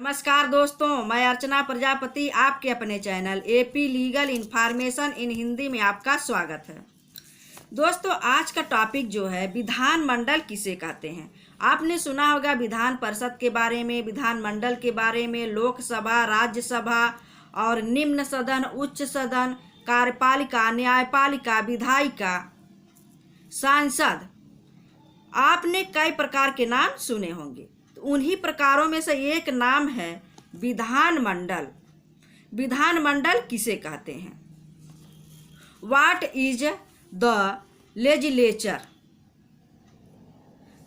नमस्कार दोस्तों, मैं अर्चना प्रजापति आपके अपने channel AP legal information in Hindi में आपका स्वागत है। दोस्तों, आज का टॉपिक जो है विधानमंडल किसे कहते हैं। आपने सुना होगा विधान परिषद के बारे में, विधानमंडल के बारे में, लोकसभा, राज्यसभा और निम्न सदन, उच्च सदन, कार्यपालिका, न्यायपालिका, विधायिका, सांसद। आपने कई प्रकार के नाम सुने होंगे। उन्हीं प्रकारों में से एक नाम है विधानमंडल। विधानमंडल किसे कहते हैं? What is the legislature.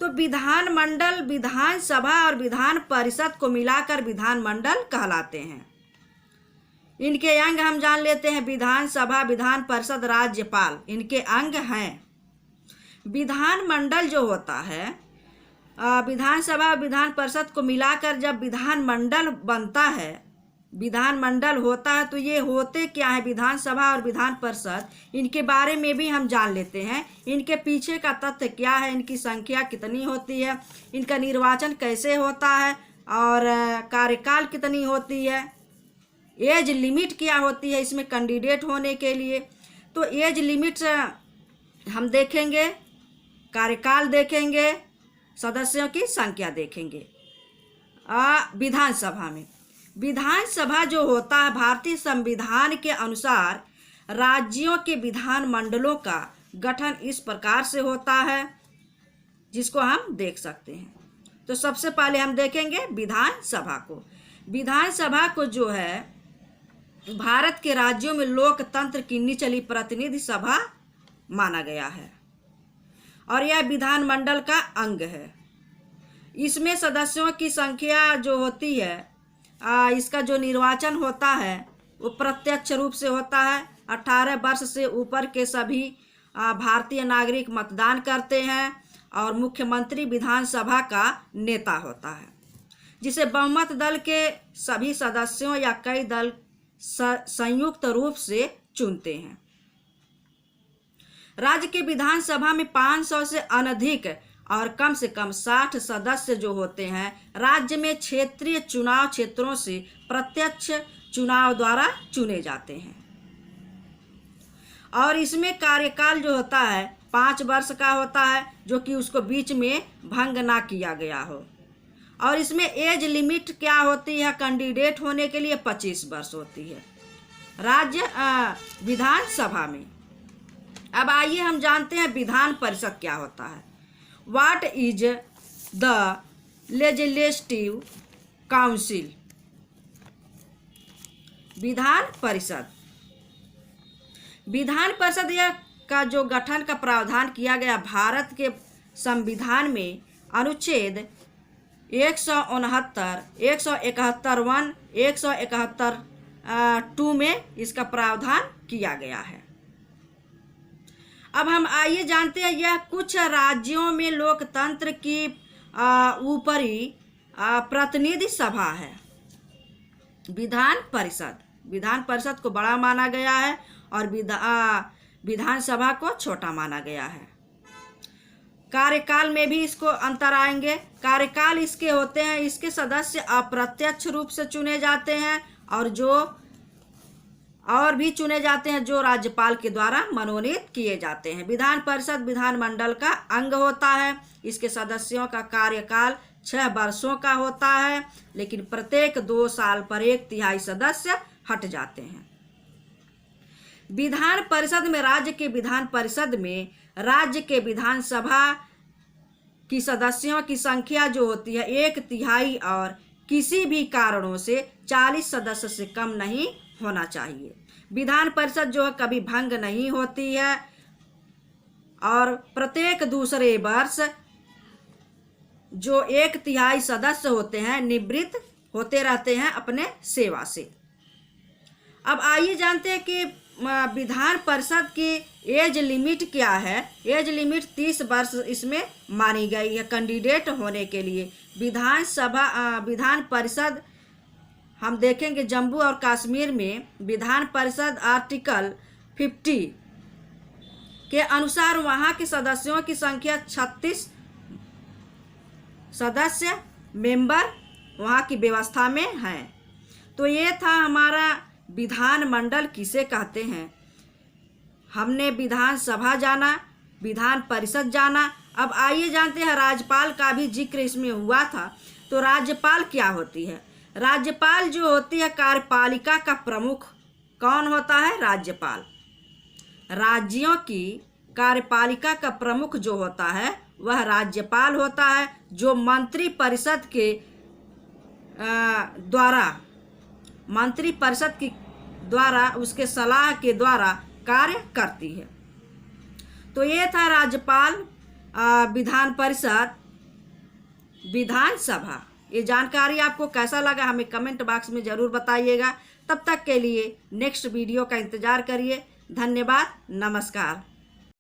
तो विधानमंडल विधानसभा और विधान परिषद को मिलाकर विधानमंडल कहलाते हैं। इनके अंग हम जान लेते हैं। विधानसभा, विधान परिषद, राज्यपाल, इनके अंग हैं। विधानमंडल जो होता है, विधानसभा और विधान परिषद को मिलाकर जब विधानमंडल बनता है, विधानमंडल होता है, तो ये होते क्या है विधानसभा और विधान परिषद, इनके बारे में भी हम जान लेते हैं। इनके पीछे का तथ्य क्या है, इनकी संख्या कितनी होती है, इनका निर्वाचन कैसे होता है और कार्यकाल कितनी होती है, एज लिमिट क्या होती है इसमें कैंडिडेट होने के लिए। तो एज लिमिट हम देखेंगे, कार्यकाल देखेंगे, सदस्यों की संख्या देखेंगे। विधानसभा में, विधानसभा जो होता है भारतीय संविधान के अनुसार राज्यों के विधानमंडलों का गठन इस प्रकार से होता है, जिसको हम देख सकते हैं। तो सबसे पहले हम देखेंगे विधानसभा को। विधानसभा को जो है भारत के राज्यों में लोकतंत्र की निचली प्रतिनिधि सभा माना गया है और यह विधानमंडल का अंग है। इसमें सदस्यों की संख्या जो होती है, इसका जो निर्वाचन होता है वो प्रत्यक्ष रूप से होता है। 18 वर्ष से ऊपर के सभी भारतीय नागरिक मतदान करते हैं और मुख्यमंत्री विधानसभा का नेता होता है, जिसे बहुमत दल के सभी सदस्यों या कई दल संयुक्त रूप से चुनते हैं। राज्य के विधानसभा में 500 से अनधिक और कम से कम 60 सदस्य जो होते हैं, राज्य में क्षेत्रीय चुनाव क्षेत्रों से प्रत्यक्ष चुनाव द्वारा चुने जाते हैं और इसमें कार्यकाल जो होता है 5 वर्ष का होता है, जो कि उसको बीच में भंग ना किया गया हो। और इसमें एज लिमिट क्या होती है कैंडिडेट होने के लिए? 25 वर्ष होती है राज्य विधानसभा में। अब आइए हम जानते हैं विधान परिषद क्या होता है। What is the legislative council. Vidhan Parishad, Vidhan Parishad यह का जो गठन का प्रावधान किया गया भारत के संविधान में अनुच्छेद 169, 171, 171 2 में इसका प्रावधान किया गया है। अब हम आइए जानते हैं, यह कुछ राज्यों में लोकतंत्र की ऊपरी प्रतिनिधि सभा है। विधान परिषद, विधान परिषद को बड़ा माना गया है और विधानसभा को छोटा माना गया है। कार्यकाल में भी इसको अंतर आएंगे। कार्यकाल इसके होते हैं, इसके सदस्य अप्रत्यक्ष रूप से चुने जाते हैं और भी चुने जाते हैं जो राज्यपाल के द्वारा मनोनीत किए जाते हैं। विधान परिषद विधानमंडल का अंग होता है। इसके सदस्यों का कार्यकाल 6 वर्षों का होता है, लेकिन प्रत्येक 2 साल पर 1/3 सदस्य हट जाते हैं। विधान परिषद में राज्य के विधान परिषद में राज्य के विधानसभा की सदस्यों की संख्या जो होती है 1/3 और किसी भी कारणों से 40 सदस्य से कम नहीं होना चाहिए। विधान परिषद जो है कभी भंग नहीं होती है और प्रत्येक दूसरे वर्ष जो 1/3 सदस्य होते हैं निवृत्त होते रहते हैं अपने सेवा से। अब आइए जानते हैं कि विधान परिषद की एज लिमिट क्या है। एज लिमिट 30 वर्ष इसमें मानी गई है कैंडिडेट होने के लिए। विधान परिषद हम देखेंगे जम्मू और कश्मीर में विधान परिषद आर्टिकल 50 के अनुसार वहाँ के सदस्यों की संख्या 36 सदस्य मेंबर वहाँ की व्यवस्था में है। तो ये था हमारा विधानमंडल किसे कहते हैं। हमने विधानसभा जाना, विधान परिषद जाना। अब आइए जानते हैं, राज्यपाल का भी जिक्र इसमें हुआ था। तो राज्यपाल क्या होती है? राज्यपाल जो होती है कार्यपालिका का प्रमुख। कौन होता है? राज्यपाल। राज्यों की कार्यपालिका का प्रमुख जो होता है वह राज्यपाल होता है, जो मंत्री परिषद के द्वारा उसके सलाह के द्वारा कार्य करती है। तो ये था राज्यपाल, विधान परिषद, विधानसभा। ये जानकारी आपको कैसा लगा हमें कमेंट बॉक्स में ज़रूर बताइएगा। तब तक के लिए नेक्स्ट वीडियो का इंतज़ार करिए। धन्यवाद, नमस्कार।